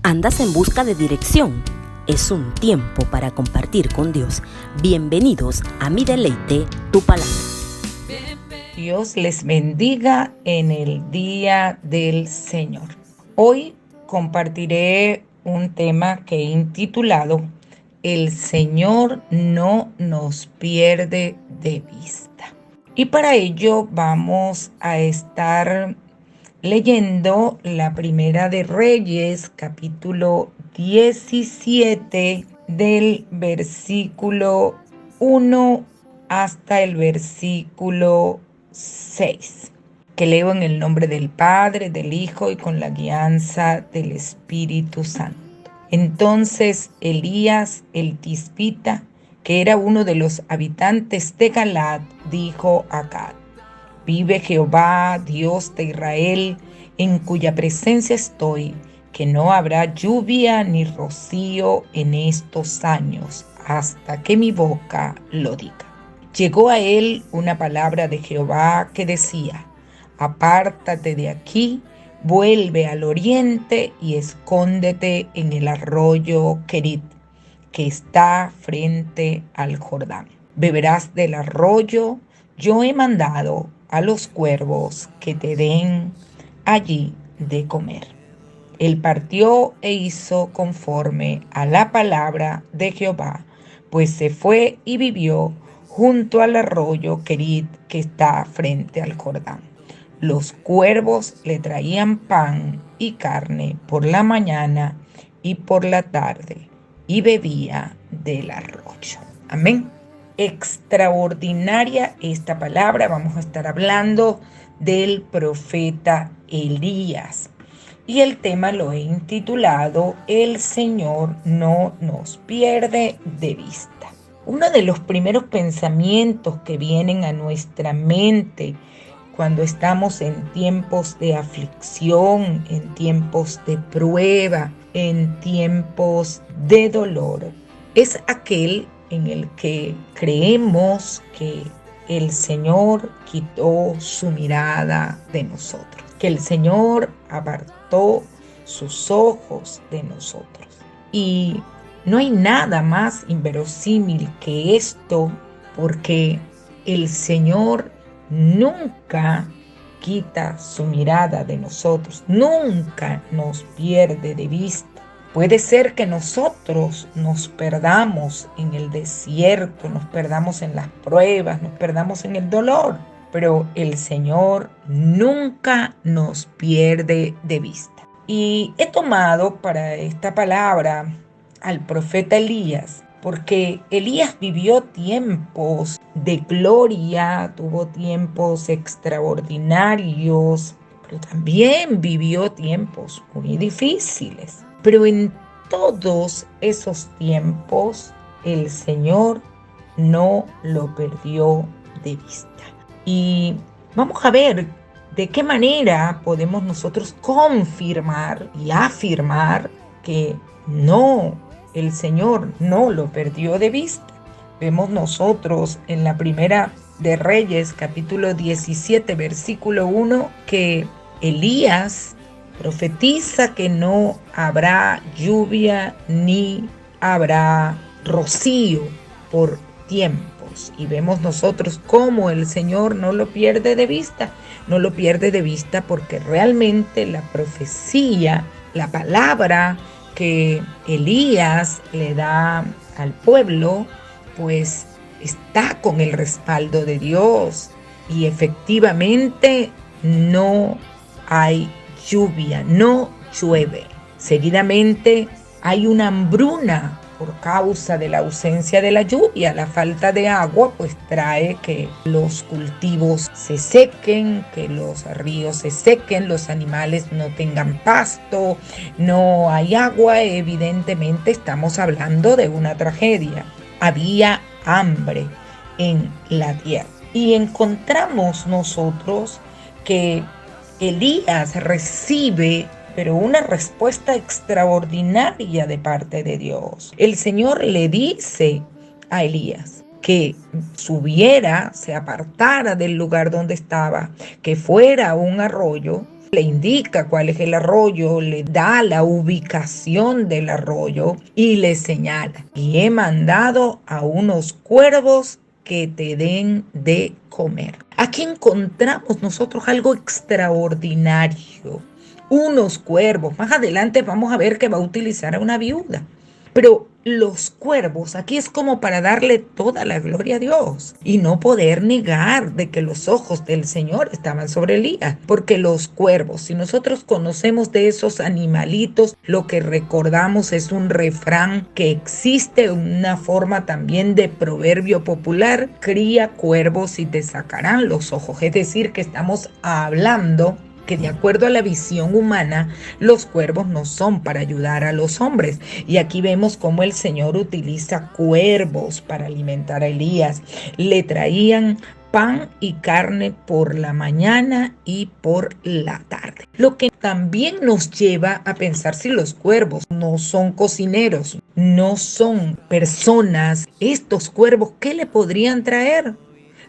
¿Andas en busca de dirección? Es un tiempo para compartir con Dios. Bienvenidos a Mi Deleite, Tu Palabra. Dios les bendiga en el día del Señor. Hoy compartiré un tema que he intitulado El Señor no nos pierde de vista. Y para ello vamos a estar leyendo la Primera de Reyes, capítulo 17, del versículo 1 hasta el versículo 6, que leo en el nombre del Padre, del Hijo y con la guianza del Espíritu Santo. Entonces Elías el Tisbita, que era uno de los habitantes de Galaad, dijo a Gad: Vive Jehová, Dios de Israel, en cuya presencia estoy, que no habrá lluvia ni rocío en estos años, hasta que mi boca lo diga. Llegó a él una palabra de Jehová que decía: Apártate de aquí, vuelve al oriente y escóndete en el arroyo Querit, que está frente al Jordán. Beberás del arroyo. Yo he mandado a los cuervos que te den allí de comer. Él partió e hizo conforme a la palabra de Jehová, pues se fue y vivió junto al arroyo Querit, que está frente al Jordán. Los cuervos le traían pan y carne por la mañana y por la tarde, y bebía del arroyo. Amén. Extraordinaria esta palabra. Vamos a estar hablando del profeta Elías. Y el tema lo he intitulado El Señor no nos pierde de vista. Uno de los primeros pensamientos que vienen a nuestra mente cuando estamos en tiempos de aflicción, en tiempos de prueba, en tiempos de dolor, es aquel en el que creemos que el Señor quitó su mirada de nosotros, que el Señor apartó sus ojos de nosotros. Y no hay nada más inverosímil que esto, porque el Señor nunca quita su mirada de nosotros, nunca nos pierde de vista. Puede ser que nosotros nos perdamos en el desierto, nos perdamos en las pruebas, nos perdamos en el dolor, pero el Señor nunca nos pierde de vista. Y he tomado para esta palabra al profeta Elías, porque Elías vivió tiempos de gloria, tuvo tiempos extraordinarios, pero también vivió tiempos muy difíciles. Pero en todos esos tiempos, el Señor no lo perdió de vista. Y vamos a ver de qué manera podemos nosotros confirmar y afirmar que el Señor no lo perdió de vista. Vemos nosotros en la Primera de Reyes, capítulo 17, versículo 1, que Elías profetiza que no habrá lluvia ni habrá rocío por tiempos. Y vemos nosotros cómo el Señor no lo pierde de vista. No lo pierde de vista porque realmente la profecía, la palabra que Elías le da al pueblo, pues está con el respaldo de Dios. Y efectivamente no hay lluvia, no llueve. Seguidamente hay una hambruna por causa de la ausencia de la lluvia. La falta de agua pues trae que los cultivos se sequen, que los ríos se sequen, los animales no tengan pasto, no hay agua. Evidentemente estamos hablando de una tragedia. Había hambre en la tierra. Y encontramos nosotros que Elías recibe, pero una respuesta extraordinaria de parte de Dios. El Señor le dice a Elías que subiera, se apartara del lugar donde estaba, que fuera a un arroyo le indica cuál es el arroyo, le da la ubicación del arroyo y le señala: y he mandado a unos cuervos que te den de comer. Aquí encontramos nosotros algo extraordinario. Unos cuervos. Más adelante vamos a ver que va a utilizar a una viuda. Pero los cuervos, aquí es como para darle toda la gloria a Dios y no poder negar de que los ojos del Señor estaban sobre Elías, porque los cuervos, si nosotros conocemos de esos animalitos, lo que recordamos es un refrán que existe, una forma también de proverbio popular: cría cuervos y te sacarán los ojos. Es decir, que estamos hablando que de acuerdo a la visión humana, los cuervos no son para ayudar a los hombres. Y aquí vemos cómo el Señor utiliza cuervos para alimentar a Elías. Le traían pan y carne por la mañana y por la tarde. Lo que también nos lleva a pensar, si los cuervos no son cocineros, no son personas, estos cuervos, ¿qué le podrían traer?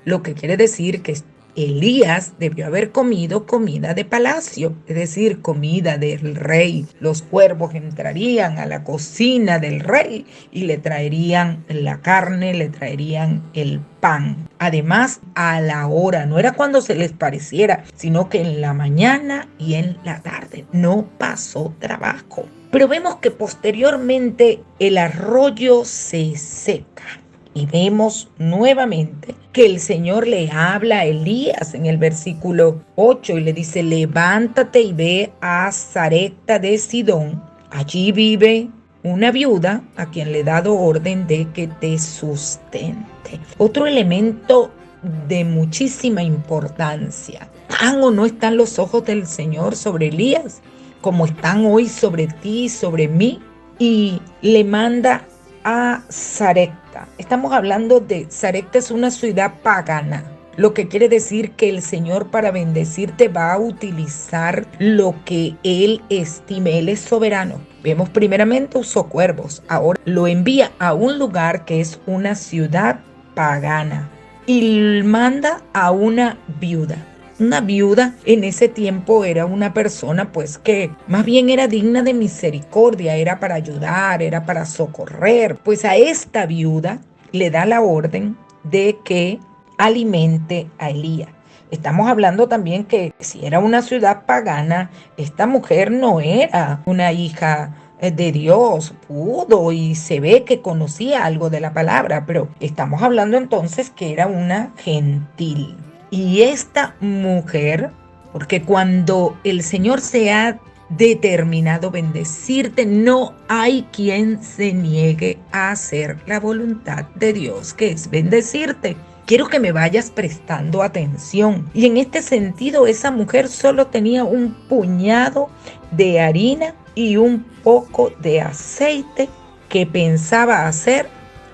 Lo que quiere decir que Elías debió haber comido comida de palacio, es decir, comida del rey. Los cuervos entrarían a la cocina del rey y le traerían la carne, le traerían el pan. Además, a la hora, no era cuando se les pareciera, sino que en la mañana y en la tarde. No pasó trabajo. Pero vemos que posteriormente el arroyo se seca. Y vemos nuevamente que el Señor le habla a Elías en el versículo 8 y le dice: levántate y ve a Sarepta de Sidón. Allí vive una viuda a quien le he dado orden de que te sustente. Otro elemento de muchísima importancia. ¿Están o no están los ojos del Señor sobre Elías, como están hoy sobre ti y sobre mí? Y le manda a Sarepta. Estamos hablando de Sarepta, es una ciudad pagana, lo que quiere decir que el Señor, para bendecirte, va a utilizar lo que Él estime. Él es soberano. Vemos, primeramente usó cuervos, ahora lo envía a un lugar que es una ciudad pagana y manda a una viuda. Una viuda en ese tiempo era una persona pues que más bien era digna de misericordia, era para ayudar, era para socorrer. Pues a esta viuda le da la orden de que alimente a Elías. Estamos hablando también que si era una ciudad pagana, esta mujer no era una hija de Dios, pudo y se ve que conocía algo de la palabra, pero estamos hablando entonces que era una gentil. Y esta mujer, porque cuando el Señor se ha determinado bendecirte, no hay quien se niegue a hacer la voluntad de Dios, que es bendecirte. Quiero que me vayas prestando atención. Y en este sentido, esa mujer solo tenía un puñado de harina y un poco de aceite, que pensaba hacer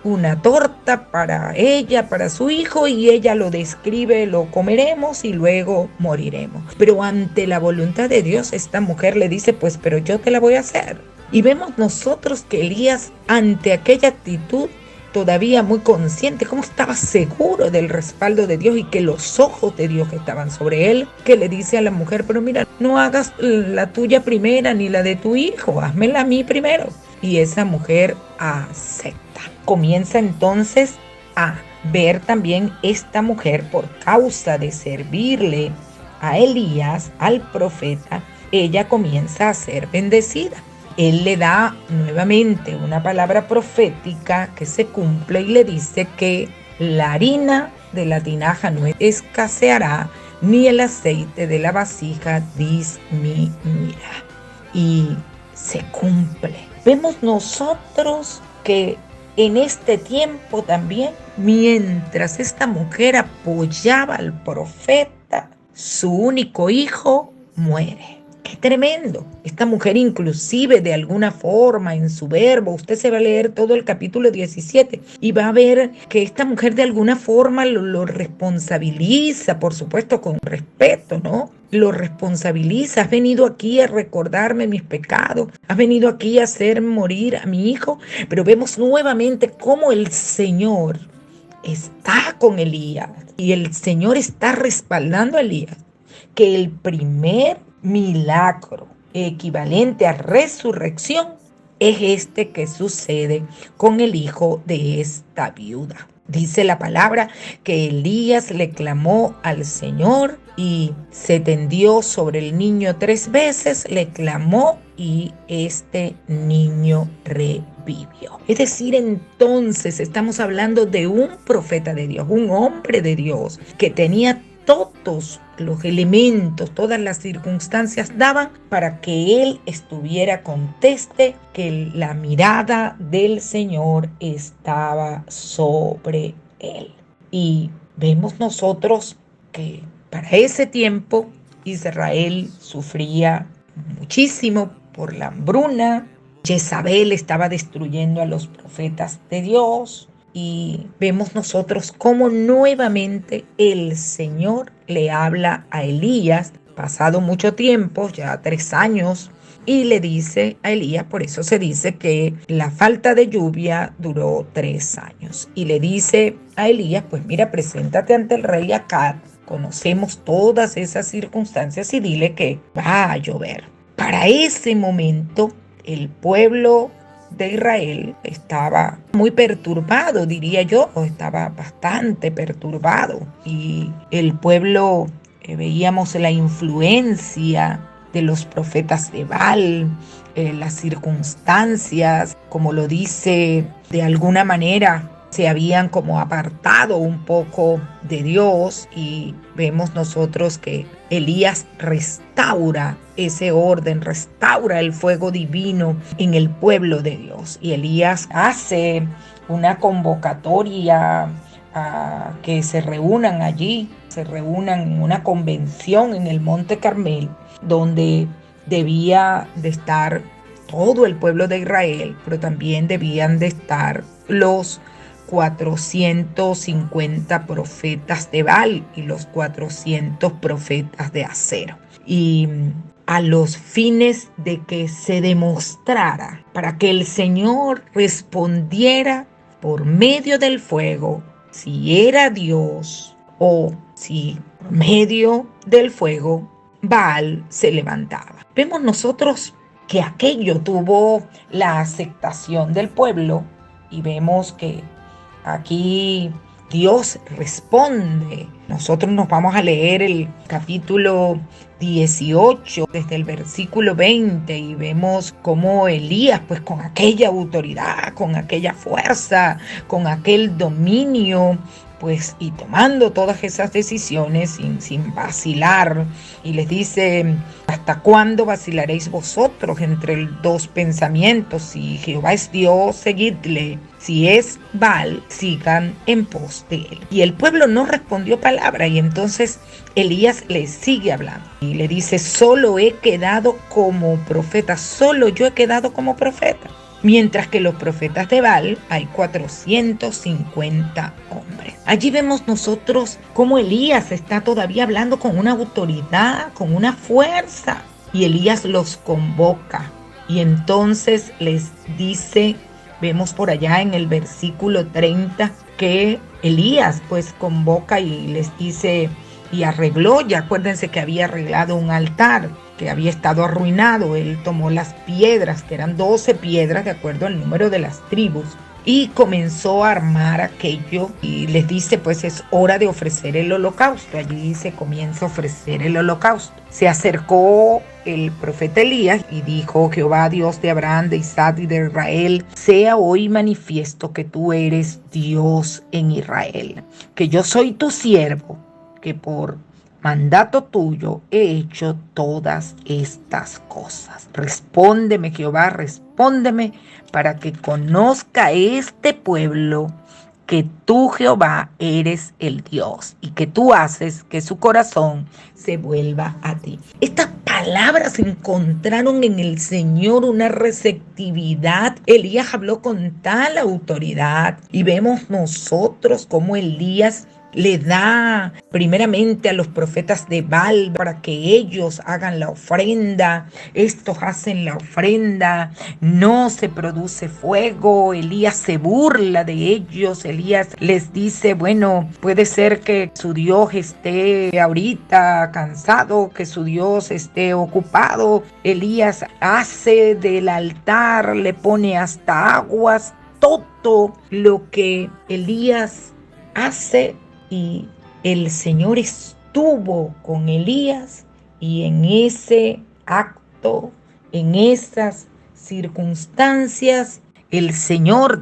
una torta para ella, para su hijo, y ella lo describe: lo comeremos y luego moriremos. Pero ante la voluntad de Dios, esta mujer le dice: pues, pero yo te la voy a hacer. Y vemos nosotros que Elías, ante aquella actitud, todavía muy consciente, como estaba seguro del respaldo de Dios y que los ojos de Dios estaban sobre él, que le dice a la mujer: pero mira, no hagas la tuya primera ni la de tu hijo, házmela a mí primero. Y esa mujer acepta. Comienza entonces a ver también esta mujer, por causa de servirle a Elías, al profeta, ella comienza a ser bendecida. Él le da nuevamente una palabra profética que se cumple y le dice que la harina de la tinaja no escaseará, ni el aceite de la vasija disminuirá. Y se cumple. Vemos nosotros que en este tiempo también, mientras esta mujer apoyaba al profeta, su único hijo muere. ¡Qué tremendo! Esta mujer, inclusive, de alguna forma, en su verbo, usted se va a leer todo el capítulo 17 y va a ver que esta mujer de alguna forma lo responsabiliza, por supuesto con respeto, ¿no? Lo responsabiliza: has venido aquí a recordarme mis pecados, has venido aquí a hacer morir a mi hijo. Pero vemos nuevamente cómo el Señor está con Elías y el Señor está respaldando a Elías, que el primer milagro equivalente a resurrección es este que sucede con el hijo de esta viuda. Dice la palabra que Elías le clamó al Señor y se tendió sobre el niño 3 veces, le clamó y este niño revivió. Es decir, entonces estamos hablando de un profeta de Dios, un hombre de Dios que tenía todos los elementos, todas las circunstancias daban para que él estuviera conteste que la mirada del Señor estaba sobre él. Y vemos nosotros que para ese tiempo Israel sufría muchísimo por la hambruna. Jezabel estaba destruyendo a los profetas de Dios. Y vemos nosotros cómo nuevamente el Señor le habla a Elías, pasado mucho tiempo, ya 3 años, y le dice a Elías, por eso se dice que la falta de lluvia duró 3 años. Y le dice a Elías, pues mira, preséntate ante el rey Acab, conocemos todas esas circunstancias y dile que va a llover. Para ese momento, el pueblo de Israel estaba muy perturbado, diría yo, estaba bastante perturbado. Y el pueblo, veíamos la influencia de los profetas de Baal, las circunstancias, como lo dice, de alguna manera se habían como apartado un poco de Dios, y vemos nosotros que Elías restaura ese orden, restaura el fuego divino en el pueblo de Dios. Y Elías hace una convocatoria a que se reúnan allí, se reúnan en una convención en el Monte Carmel, donde debía de estar todo el pueblo de Israel, pero también debían de estar los 450 profetas de Baal y los 400 profetas de Acero. Y a los fines de que se demostrara, para que el Señor respondiera por medio del fuego, si era Dios o si por medio del fuego Baal se levantaba. Vemos nosotros que aquello tuvo la aceptación del pueblo, y vemos que aquí Dios responde. Nosotros nos vamos a leer el capítulo 18 desde el versículo 20 y vemos cómo Elías, pues con aquella autoridad, con aquella fuerza, con aquel dominio, pues y tomando todas esas decisiones sin vacilar, y les dice: ¿hasta cuándo vacilaréis vosotros entre 2 pensamientos? Si Jehová es Dios, seguidle; si es Baal, sigan en pos de él. Y el pueblo no respondió palabra, y entonces Elías le sigue hablando y le dice: solo he quedado como profeta, solo yo he quedado como profeta. Mientras que los profetas de Baal hay 450 hombres. Allí vemos nosotros cómo Elías está todavía hablando con una autoridad, con una fuerza. Y Elías los convoca. Y entonces les dice, vemos por allá en el versículo 30, que Elías pues convoca y les dice, y arregló, ya acuérdense que había arreglado un altar que había estado arruinado. Él tomó las piedras, que eran 12 piedras de acuerdo al número de las tribus, y comenzó a armar aquello, y les dice, pues es hora de ofrecer el holocausto. Allí se comienza a ofrecer el holocausto. Se acercó el profeta Elías y dijo: Jehová, Dios de Abraham, de Isaac y de Israel, sea hoy manifiesto que tú eres Dios en Israel, que yo soy tu siervo, que por mandato tuyo he hecho todas estas cosas. Respóndeme, Jehová, respóndeme, para que conozca este pueblo que tú, Jehová, eres el Dios, y que tú haces que su corazón se vuelva a ti. Estas palabras encontraron en el Señor una receptividad. Elías habló con tal autoridad, y vemos nosotros cómo Elías le da primeramente a los profetas de Baal para que ellos hagan la ofrenda. Estos hacen la ofrenda, no se produce fuego. Elías se burla de ellos. Elías les dice, bueno, puede ser que su Dios esté ahorita cansado, que su Dios esté ocupado. Elías hace del altar, le pone hasta aguas, todo lo que Elías hace. Y el Señor estuvo con Elías, y en ese acto, en esas circunstancias, el Señor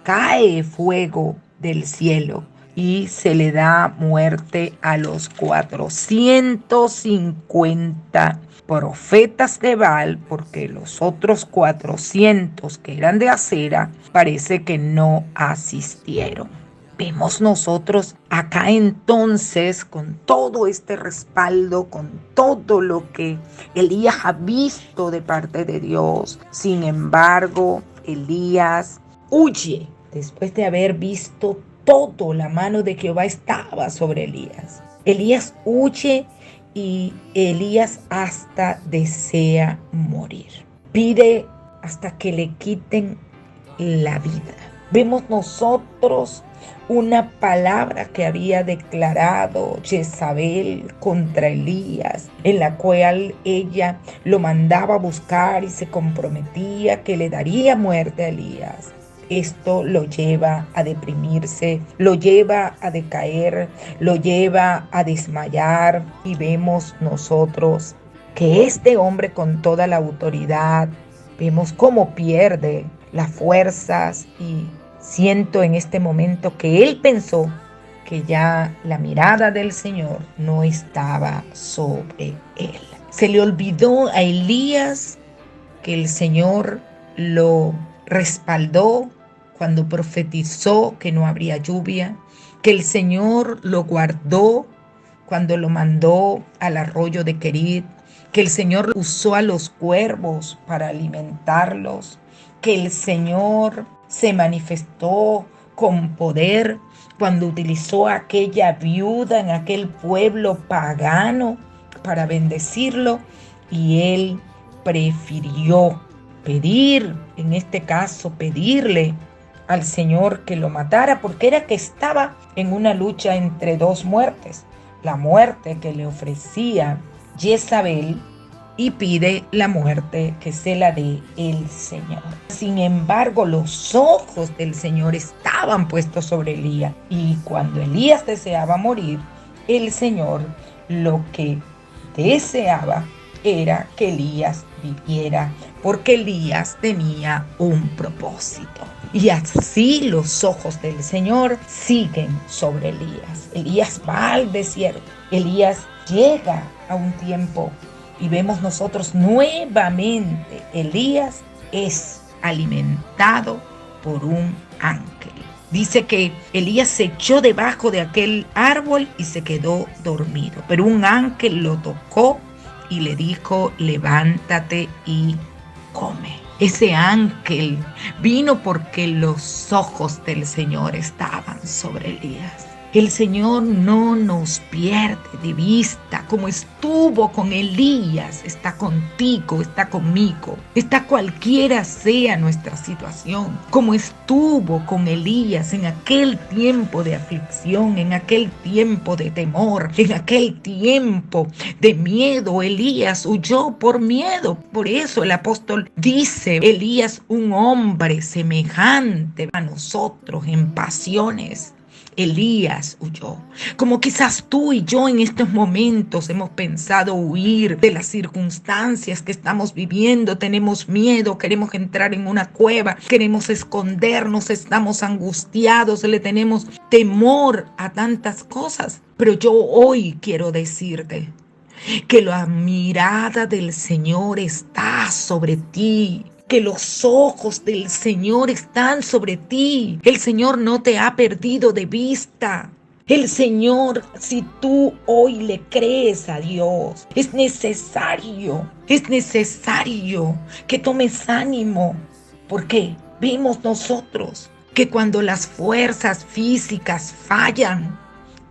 cae fuego del cielo y se le da muerte a los 450 profetas de Baal, porque los otros 400 que eran de Acera parece que no asistieron. Vemos nosotros acá entonces, con todo este respaldo, con todo lo que Elías ha visto de parte de Dios. Sin embargo, Elías huye después de haber visto todo. La mano de Jehová estaba sobre Elías. Elías huye y Elías hasta desea morir. Pide hasta que le quiten la vida. Vemos nosotros una palabra que había declarado Jezabel contra Elías, en la cual ella lo mandaba a buscar y se comprometía que le daría muerte a Elías. Esto lo lleva a deprimirse, lo lleva a decaer, lo lleva a desmayar, y vemos nosotros que este hombre, con toda la autoridad, vemos cómo pierde las fuerzas, y siento en este momento que él pensó que ya la mirada del Señor no estaba sobre él. Se le olvidó a Elías que el Señor lo respaldó cuando profetizó que no habría lluvia, que el Señor lo guardó cuando lo mandó al arroyo de Querit, que el Señor usó a los cuervos para alimentarlos, que el Señor se manifestó con poder cuando utilizó a aquella viuda en aquel pueblo pagano para bendecirlo, y él prefirió pedir, en este caso pedirle al Señor que lo matara, porque era que estaba en una lucha entre dos muertes: la muerte que le ofrecía Jezabel, y pide la muerte que se la dé el Señor. Sin embargo, los ojos del Señor estaban puestos sobre Elías, y cuando Elías deseaba morir, el Señor lo que deseaba era que Elías viviera, porque Elías tenía un propósito. Y así los ojos del Señor siguen sobre Elías. Elías va al desierto. Elías llega a un tiempo, y vemos nosotros nuevamente Elías es alimentado por un ángel. Dice que Elías se echó debajo de aquel árbol y se quedó dormido, pero un ángel lo tocó y le dijo: levántate y come. Ese ángel vino porque los ojos del Señor estaban sobre Elías. El Señor no nos pierde de vista. Como estuvo con Elías, está contigo, está conmigo, está cualquiera sea nuestra situación. Como estuvo con Elías en aquel tiempo de aflicción, en aquel tiempo de temor, en aquel tiempo de miedo. Elías huyó por miedo. Por eso el apóstol dice: Elías, un hombre semejante a nosotros en pasiones. Elías huyó. Como quizás tú y yo en estos momentos hemos pensado huir de las circunstancias que estamos viviendo. Tenemos miedo, queremos entrar en una cueva, queremos escondernos, estamos angustiados, le tenemos temor a tantas cosas. Pero yo hoy quiero decirte que la mirada del Señor está sobre ti, que los ojos del Señor están sobre ti. El Señor no te ha perdido de vista. El Señor, si tú hoy le crees a Dios, es necesario que tomes ánimo, porque vimos nosotros que cuando las fuerzas físicas fallan,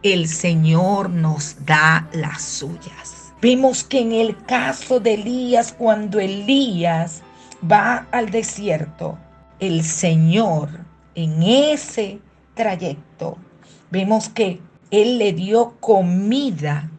el Señor nos da las suyas. Vemos que en el caso de Elías, cuando Elías va al desierto, el Señor en ese trayecto, vemos que Él le dio comida.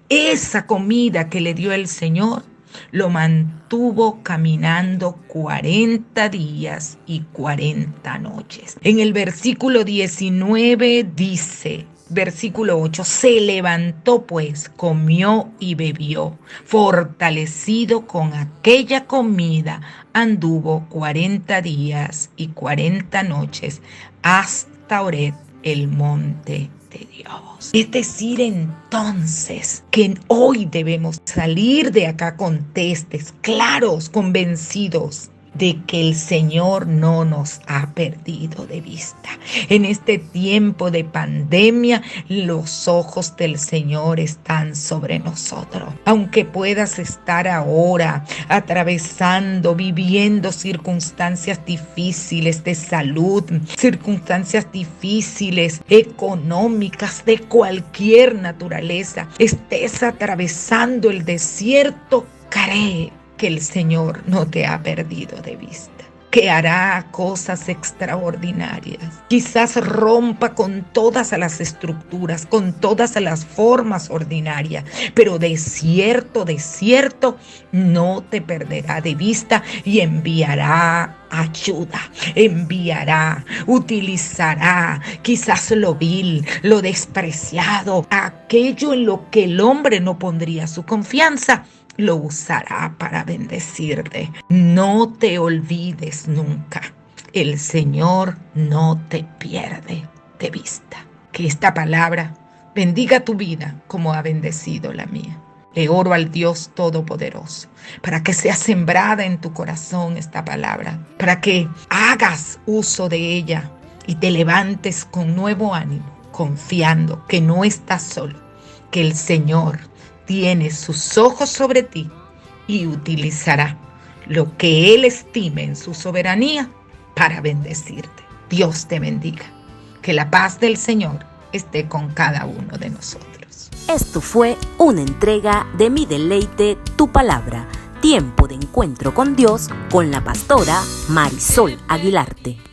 Esa comida que le dio el Señor lo mantuvo caminando 40 días y 40 noches. En el versículo 19 dice, versículo 8, se levantó pues, comió y bebió, fortalecido con aquella comida, anduvo 40 días y 40 noches hasta Horeb, el monte de Dios. Es decir, entonces, que hoy debemos salir de acá con testes claros, convencidos de que el Señor no nos ha perdido de vista. En este tiempo de pandemia, los ojos del Señor están sobre nosotros. Aunque puedas estar ahora atravesando, viviendo circunstancias difíciles de salud, circunstancias difíciles económicas de cualquier naturaleza, estés atravesando el desierto, cree que el Señor no te ha perdido de vista, que hará cosas extraordinarias. Quizás rompa con todas las estructuras, con todas las formas ordinarias, pero de cierto, no te perderá de vista y enviará ayuda, utilizará quizás lo vil, lo despreciado, aquello en lo que el hombre no pondría su confianza, lo usará para bendecirte. No te olvides nunca. El Señor no te pierde de vista. Que esta palabra bendiga tu vida como ha bendecido la mía. Le oro al Dios Todopoderoso para que sea sembrada en tu corazón esta palabra, para que hagas uso de ella y te levantes con nuevo ánimo, confiando que no estás solo, que el Señor tiene sus ojos sobre ti y utilizará lo que Él estime en su soberanía para bendecirte. Dios te bendiga. Que la paz del Señor esté con cada uno de nosotros. Esto fue una entrega de Mi Deleite, Tu Palabra. Tiempo de encuentro con Dios con la pastora Marisol Aguilarte.